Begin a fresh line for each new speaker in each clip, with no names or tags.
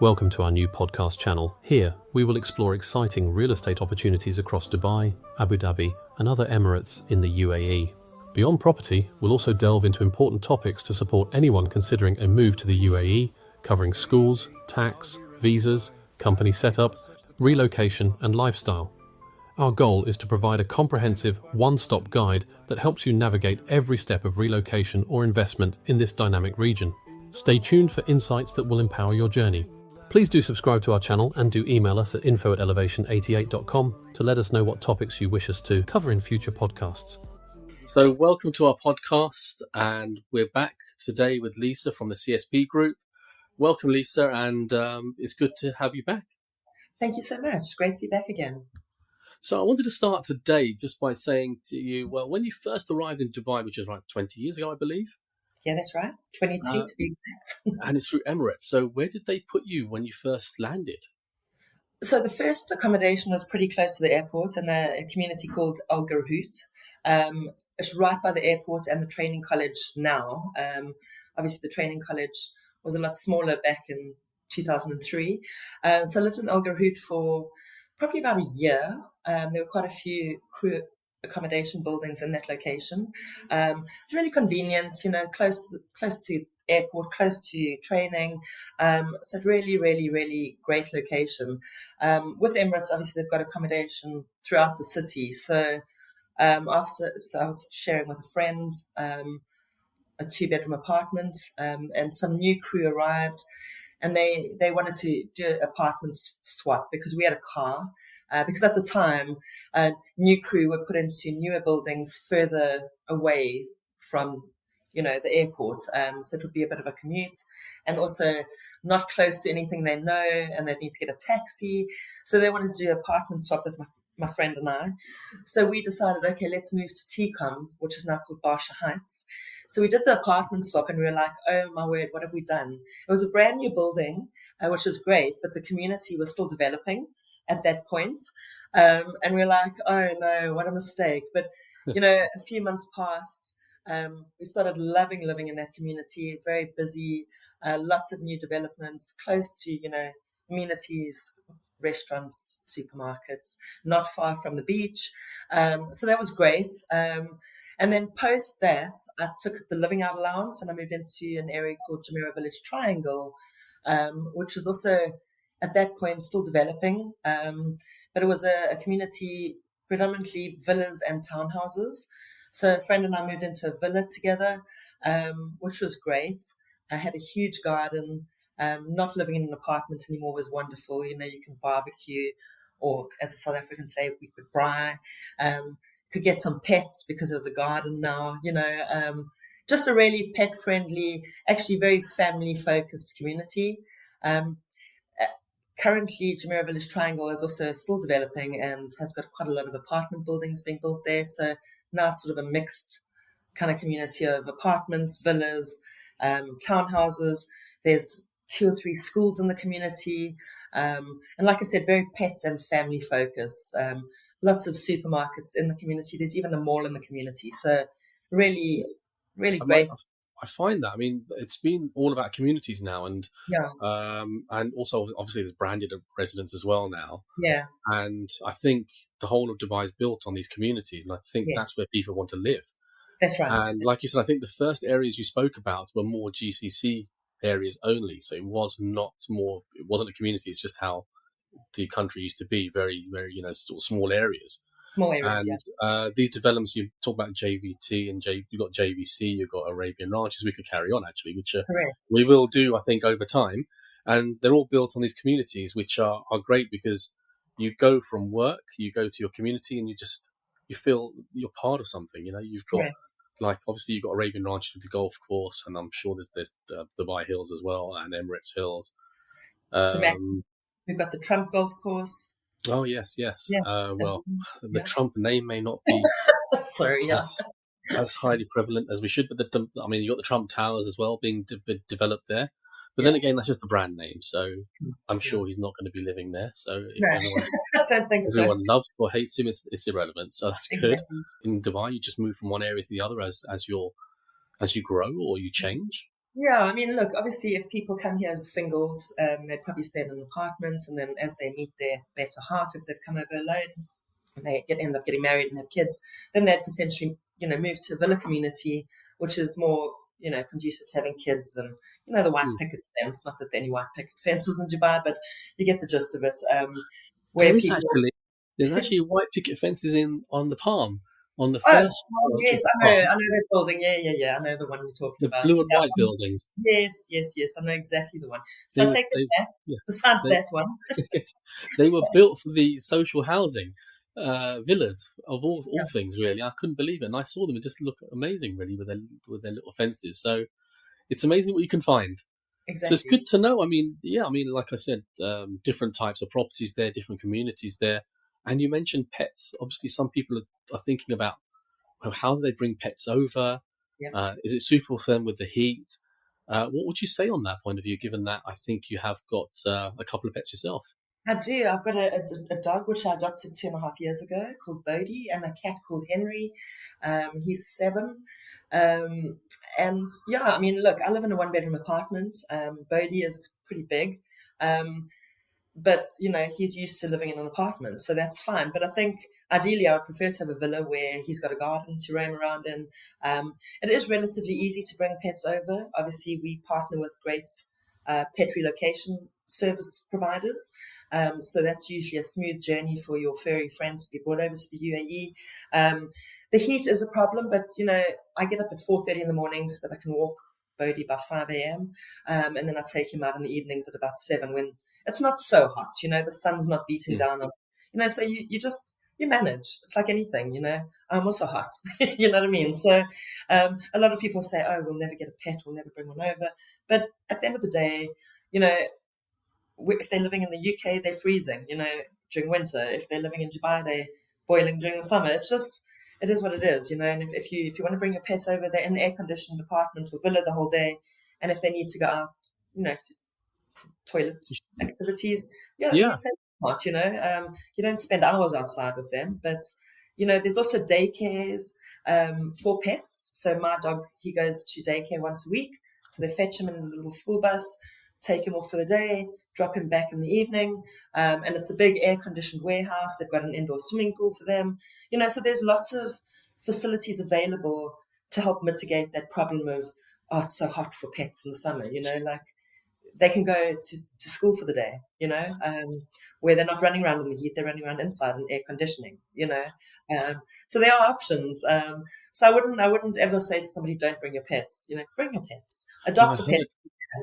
Welcome to our new podcast channel. Here, we will explore exciting real estate opportunities across Dubai, Abu Dhabi, and other Emirates in the UAE. Beyond property, we'll also delve into important topics to support anyone considering a move to the UAE, covering schools, tax, visas, company setup, relocation, and lifestyle. Our goal is to provide a comprehensive, one-stop guide that helps you navigate every step of relocation or investment in this dynamic region. Stay tuned for insights that will empower your journey. Please do subscribe to our channel and do email us at info@elevation88.com to let us know what topics you wish us to cover in future podcasts. So welcome to our podcast, and we're back today with Lisa from the CSP group. Welcome, Lisa, and it's good to have you back.
Thank you so much. Great to be back again.
So I wanted to start today just by saying to you, well, when you first arrived in Dubai, which was like 20 years ago, I believe.
Yeah, that's right. 22 to be exact.
And it's through Emirates. So where did they put you when you first landed?
So the first accommodation was pretty close to the airport in a community called Al Garhoot. It's right by the airport and the training college now. Obviously, the training college was a lot smaller back in 2003. So I lived in Al Garhoot for probably about a year. There were quite a few crew accommodation buildings in that location. It's really convenient, close to airport, close to training. So really great location. With Emirates, obviously they've got accommodation throughout the city. So I was sharing with a friend a 2-bedroom apartment, and some new crew arrived, and they wanted to do an apartment swap because we had a car. Because at the time, new crew were put into newer buildings further away from, the airport. So it would be a bit of a commute, and also not close to anything they know, and they'd need to get a taxi. So they wanted to do an apartment swap with my friend and I. So we decided, okay, let's move to TCOM, which is now called Barsha Heights. So we did the apartment swap, and we were like, oh my word, what have we done? It was a brand new building, which was great, but the community was still developing at that point. And we're like, oh no, what a mistake. But, a few months passed. We started loving living in that community, very busy, lots of new developments, close to, amenities, restaurants, supermarkets, not far from the beach. So that was great. And then post that, I took the living out allowance and I moved into an area called Jumeirah Village Triangle, which was also at that point still developing, but it was a community, predominantly villas and townhouses. So a friend and I moved into a villa together, which was great. I had a huge garden. Not living in an apartment anymore was wonderful. You can barbecue, or as the South Africans say, we could braai. Could get some pets because there was a garden now. Just a really pet-friendly, actually very family-focused community. Currently, Jumeirah Village Triangle is also still developing and has got quite a lot of apartment buildings being built there. So now it's sort of a mixed kind of community of apartments, villas, townhouses. There's 2 or 3 schools in the community. And like I said, very pet and family focused. Lots of supermarkets in the community. There's even a mall in the community. So really great.
I find that, it's been all about communities now, and and also obviously there's branded residents as well now.
Yeah.
And I think the whole of Dubai is built on these communities, and I think that's where people want to live.
That's right.
And like you said, I think the first areas you spoke about were more GCC areas only. So it wasn't a community. It's just how the country used to be, very, very, sort of small areas.
Small areas,
and these developments, you talk about JVT and you've got JVC, you've got Arabian Ranches. We could carry on actually, which we will do, I think, over time. And they're all built on these communities, which are great because you go from work, you go to your community, and you feel you're part of something. You've got obviously you've got Arabian Ranches with the golf course, and I'm sure there's Dubai Hills as well and Emirates Hills.
We've got the Trump golf course.
Oh, yes. Yeah. The Trump name may not be
sorry,
as highly prevalent as we should, but you got the Trump Towers as well being developed there. But then again, that's just a brand name, so I'm sure he's not going to be living there. So if
I don't think
everyone loves or hates him, it's irrelevant. So that's good. In Dubai, you just move from one area to the other as you grow or you change.
Yeah, I mean, look, obviously, if people come here as singles, they'd probably stay in an apartment, and then as they meet their better half, if they've come over alone, and they end up getting married and have kids, then they'd potentially, move to a villa community, which is more, conducive to having kids and, the white
Mm.
picket fence. Not that there are any white picket fences in Dubai, but you get the gist of it. Where
There is
people,
actually there's actually white picket fences in on the Palm, on the
oh,
first
well,
branch of
yes,
the
I
Palm,
know that building. Yeah, I know the one you're talking
the
about.
blue and
That
white
one.
buildings.
Yes, I know exactly the one. So
They
I
were
take it
they
back.
yeah
Besides
they
that one,
they were built for the social housing villas of
yeah,
all things really. I couldn't believe it, and I saw them. It just look amazing, really, with their little fences. So it's amazing what you can find. So it's
exactly.
good to know. I mean, yeah, I mean, like I said, different types of properties there, different communities there, and you mentioned pets. Obviously, some people are thinking about, well, how do they bring pets over?
Yeah.
Is it suitable for them with the heat? What would you say on that point of view, given that I think you have got a couple of pets yourself?
I do. I've got a dog which I adopted 2.5 years ago called Bodhi, and a cat called Henry. He's 7. Um, and yeah, I mean, look, I live in a one-bedroom apartment. Bodhi is pretty big. Um, but he's used to living in an apartment, so that's fine. But I think ideally I would prefer to have a villa where he's got a garden to roam around in. It is relatively easy to bring pets over. Obviously we partner with great pet relocation service providers, so that's usually a smooth journey for your furry friend to be brought over to the UAE. The heat is a problem, but I get up at 4:30 in the morning so that I can walk Bodhi by 5 a.m. And then I take him out in the evenings at about 7 when it's not so hot, the sun's not beating
Mm.
down on, so you manage. It's like anything, I'm also hot, you know what I mean? So a lot of people say, oh, we'll never get a pet, we'll never bring one over. But at the end of the day, you know, if they're living in the UK, they're freezing, during winter. If they're living in Dubai, they're boiling during the summer. It is what it is, and if you want to bring your pet over, they're in an air-conditioned apartment or villa the whole day. And if they need to go out, to toilet activities. Yeah, you
Yeah,
take part, you don't spend hours outside with them, but there's also daycares for pets. So my dog, he goes to daycare once a week. So they fetch him in a little school bus, take him off for the day, drop him back in the evening. And it's a big air conditioned warehouse. They've got an indoor swimming pool for them. So there's lots of facilities available to help mitigate that problem of, oh, it's so hot for pets in the summer, like they can go to school for the day, where they're not running around in the heat, they're running around inside in air conditioning, so there are options. So I wouldn't ever say to somebody, don't bring your pets, bring your pets,
no,
adopt a pet,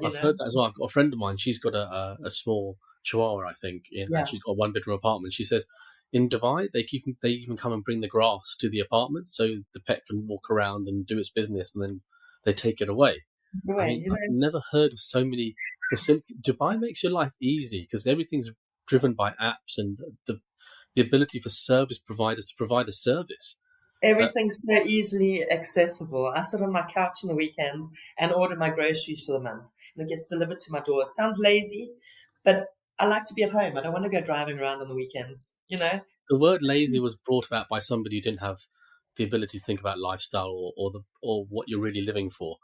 you
I've
know,
heard that as well. I've got a friend of mine. She's got a small Chihuahua, I think, and
yeah,
she's got a one bedroom apartment. She says in Dubai they even come and bring the grass to the apartment so the pet can walk around and do its business, and then they take it away. I
way,
mean, I've never heard of so many facilities. Dubai makes your life easy because everything's driven by apps and the ability for service providers to provide a service. Uh,
everything's so easily accessible. I sit on my couch on the weekends and order my groceries for the month, and it gets delivered to my door. It sounds lazy, but I like to be at home. I don't want to go driving around on the weekends.
the word lazy was brought about by somebody who didn't have the ability to think about lifestyle or what you're really living for.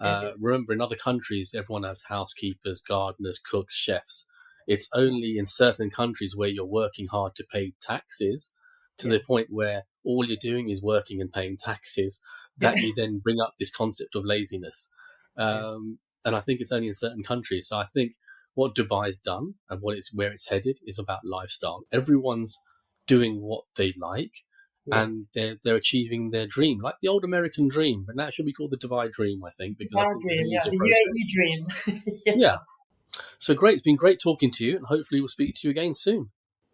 Yes,
Remember, in other countries, everyone has housekeepers, gardeners, cooks, chefs. It's only in certain countries where you're working hard to pay taxes to
yeah,
the point where all you're doing is working and paying taxes
yeah,
that you then bring up this concept of laziness.
yeah.
And I think it's only in certain countries. So I think what Dubai's done and where it's headed is about lifestyle. Everyone's doing what they like, and
Yes.
they're achieving their dream, like the old American dream. But now it should be called the Dubai dream, I think, because I
My
think it's an
dream, yeah,
easier
the
process.
UAE dream. Yeah,
Yeah. So great. It's been great talking to you, and hopefully we'll speak to you again soon.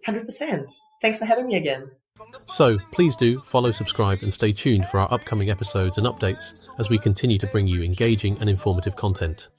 100%. Thanks for having me again.
So please do follow, subscribe, and stay tuned for our upcoming episodes and updates as we continue to bring you engaging and informative content.